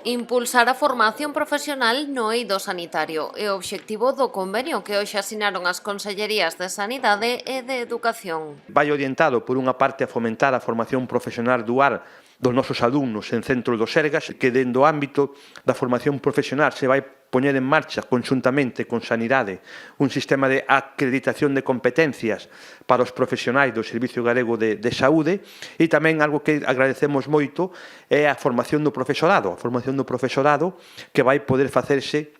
Impulsar a formación profesional no eido sanitario é o obxectivo do convenio que hoxe asinaron as Consellerías de Sanidade e de Educación. Vai orientado, por unha parte, a fomentar a formación profesional dual dos nosos alumnos en centros do Sergas, que dentro do ámbito da formación profesional se vai poñer en marcha conxuntamente con Sanidade un sistema de acreditación de competencias para os profesionais do Servicio Galego de Saúde, e tamén algo que agradecemos moito é a formación do profesorado, que vai poder facerse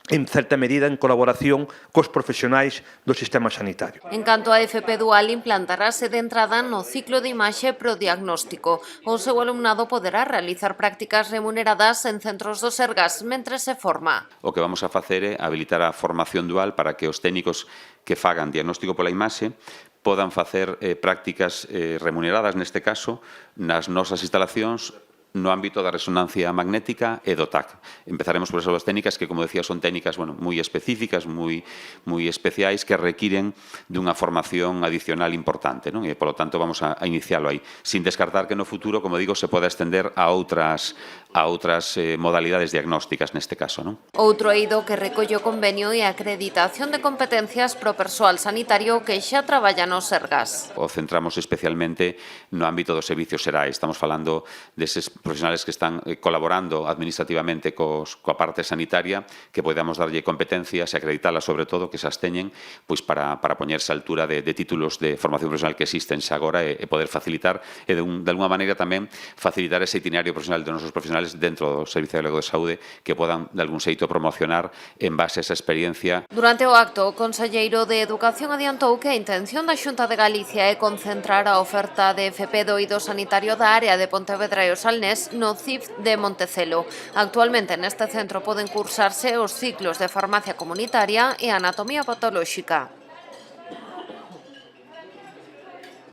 en certa medida en colaboración cos profesionais do sistema sanitario. En canto a FP Dual, implantarase de entrada no ciclo de imaxe prodiagnóstico. O seu alumnado poderá realizar prácticas remuneradas en centros do Sergas mentre se forma. O que vamos a facer é habilitar a formación dual para que os técnicos que fagan diagnóstico pola imaxe podan facer prácticas remuneradas, neste caso, nas nosas instalacións no ámbito da resonancia magnética e do TAC. Empezaremos por esas técnicas que, como decía, son técnicas moi específicas, moi especiais, que requiren dunha formación adicional importante, non? E, polo tanto, vamos a inicialo aí, sin descartar que no futuro, como digo, se poda extender a outras modalidades diagnósticas neste caso, non? Outro eido que recolle o convenio é a acreditación de competencias pro persoal sanitario que xa traballa nos Sergas. O centramos especialmente no ámbito dos servicios xerais. Estamos falando deses profesionales que están colaborando administrativamente coa parte sanitaria, que podamos darlle competencias e acreditalas, sobre todo, que se as teñen pois para poñerse a altura de títulos de formación profesional que existen xa agora e poder facilitar e de alguma maneira tamén facilitar ese itinerario profesional de nosos profesionales dentro do Servicio Galego de Saúde, que podan de algún xeito promocionar en base a esa experiencia. Durante o acto, o conselleiro de Educación adiantou que a intención da Xunta de Galicia é concentrar a oferta de FP do eido sanitario da área de Pontevedra e o Salnés no CIF de Montecelo. Actualmente neste centro poden cursarse os ciclos de farmacia comunitaria e anatomía patolóxica.